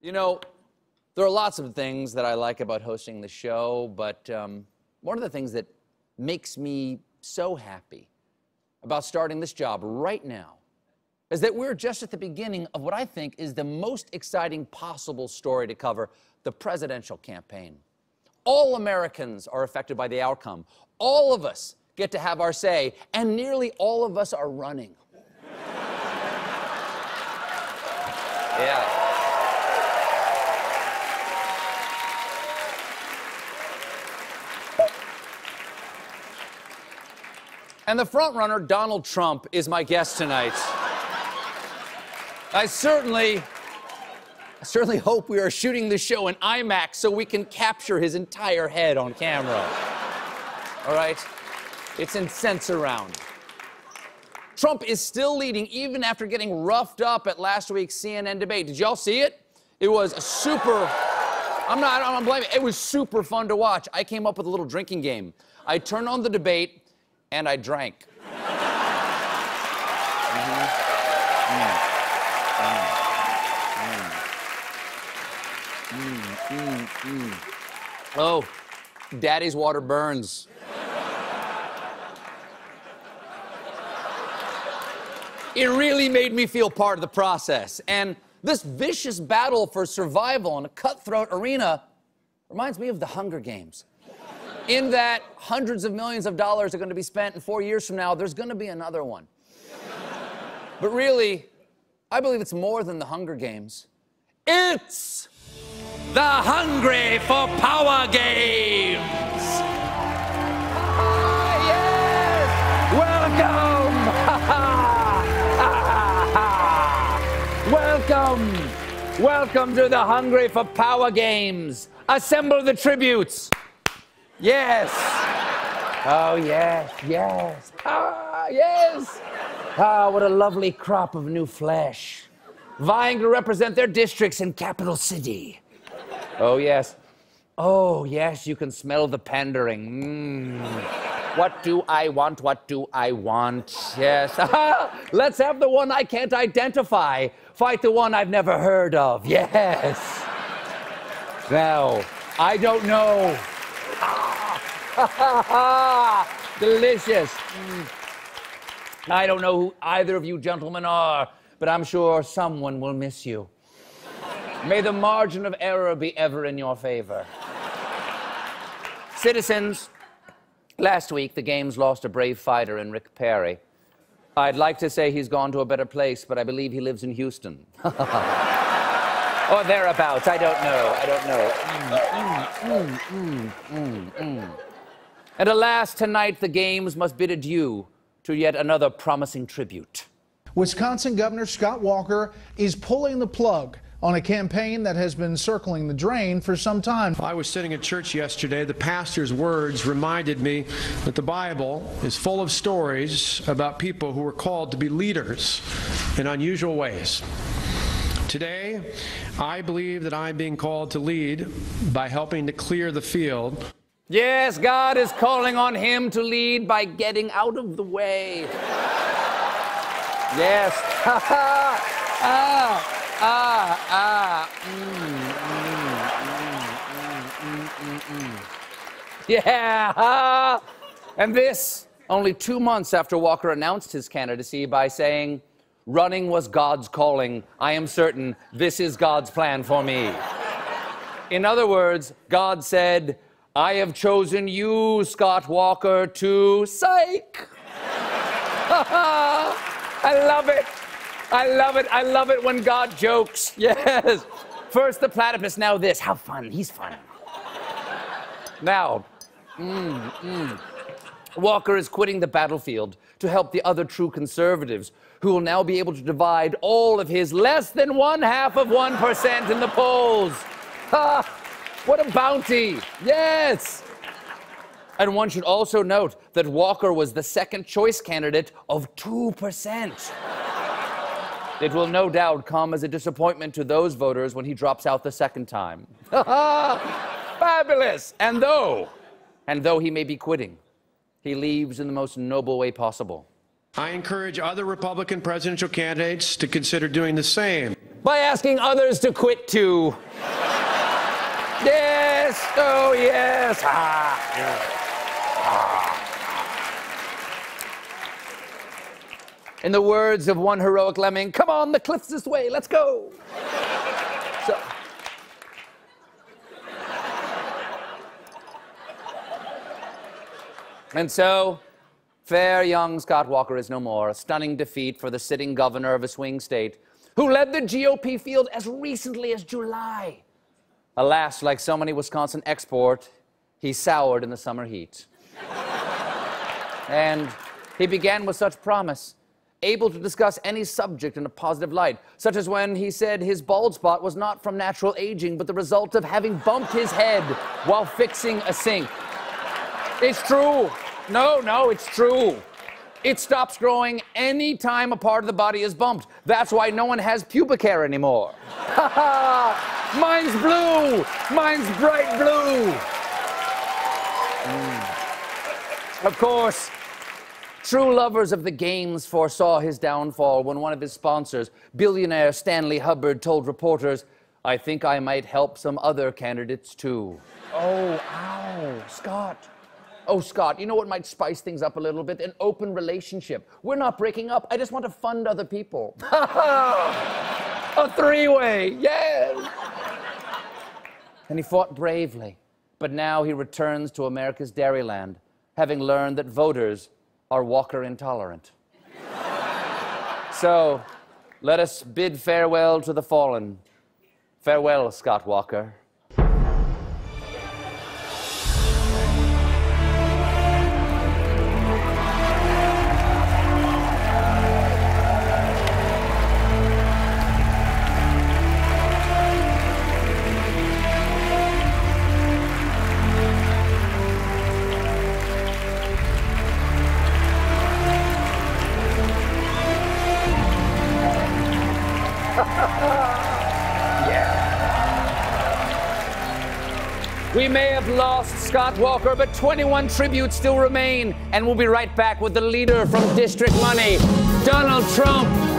You know, there are lots of things that I like about hosting the show, but one of the things that makes me so happy about starting this job right now is that we're just at the beginning of what I think is the most exciting possible story to cover, the presidential campaign. All Americans are affected by the outcome. All of us get to have our say, and nearly all of us are running. Yeah. And the frontrunner, Donald Trump, is my guest tonight. I certainly hope we are shooting the show in IMAX so we can capture his entire head on camera. All right? It's in Sense-Around. Trump is still leading even after getting roughed up at last week's CNN debate. Did y'all see it? It was a super... I'm not blaming it. It was super fun to watch. I came up with a little drinking game. I turned on the debate, and I drank. Oh, Daddy's water burns. It really made me feel part of the process. And this vicious battle for survival in a cutthroat arena reminds me of the Hunger Games. In that hundreds of millions of dollars are going to be spent, and 4 years from now, there's going to be another one. But really, I believe it's more than the Hunger Games. It's the Hungry for Power Games! Yes! Welcome! Welcome to the Hungry for Power Games. Assemble the tributes. Yes. Oh, yes, yes. Ah, yes. Ah, what a lovely crop of new flesh, vying to represent their districts in Capital City. Oh, yes. Oh, yes, you can smell the pandering. What do I want? What do I want? Yes. Let's have the one I can't identify. Fight the one I've never heard of. Yes. Now, I don't know. Delicious. I don't know who either of you gentlemen are, but I'm sure someone will miss you. May the margin of error be ever in your favor. Citizens, last week the Games lost a brave fighter in Rick Perry. I'd like to say he's gone to a better place, but I believe he lives in Houston. Or thereabouts, I don't know. And alas, tonight the Games must bid adieu to yet another promising tribute. Wisconsin Governor Scott Walker is pulling the plug on a campaign that has been circling the drain for some time. I was sitting at church yesterday. The pastor's words reminded me that the Bible is full of stories about people who were called to be leaders in unusual ways. Today, I believe that I'm being called to lead by helping to clear the field. Yes, God is calling on him to lead by getting out of the way. Yes. Yeah. And this, only 2 months after Walker announced his candidacy by saying, "Running was God's calling. I am certain this is God's plan for me." In other words, God said, "I have chosen you, Scott Walker, to psych." I love it. I love it. I love it when God jokes. Yes. First the platypus, now this. How fun. He's fun. Now, Walker is quitting the battlefield to help the other true conservatives, who will now be able to divide all of his less than 0.5% in the polls. Ha! What a bounty! Yes! And one should also note that Walker was the second choice candidate of 2%. It will no doubt come as a disappointment to those voters when he drops out the second time. Fabulous! And though he may be quitting, he leaves in the most noble way possible. I encourage other Republican presidential candidates to consider doing the same. by asking others to quit too. Yes, oh yes. In the words of one heroic lemming, come on, the cliff's this way, let's go. So, fair young Scott Walker is no more, a stunning defeat for the sitting governor of a swing state who led the GOP field as recently as July. Alas, like so many Wisconsin export, he soured in the summer heat. And he began with such promise, able to discuss any subject in a positive light, such as when he said his bald spot was not from natural aging, but the result of having bumped his head while fixing a sink. It's true. No, it's true. It stops growing any time a part of the body is bumped. That's why no one has pubic hair anymore. Mine's blue. Mine's bright blue. Of course, true lovers of the games foresaw his downfall when one of his sponsors, billionaire Stanley Hubbard, told reporters, "I think I might help some other candidates too." Oh, ow, Scott. Oh, Scott, you know what might spice things up a little bit? An open relationship. We're not breaking up. I just want to fund other people. A three-way, yes. And he fought bravely. But now he returns to America's Dairyland, having learned that voters are Walker intolerant. So, let us bid farewell to the fallen. Farewell, Scott Walker. We may have lost Scott Walker, but 21 tributes still remain, and we'll be right back with the leader from District Money, Donald Trump.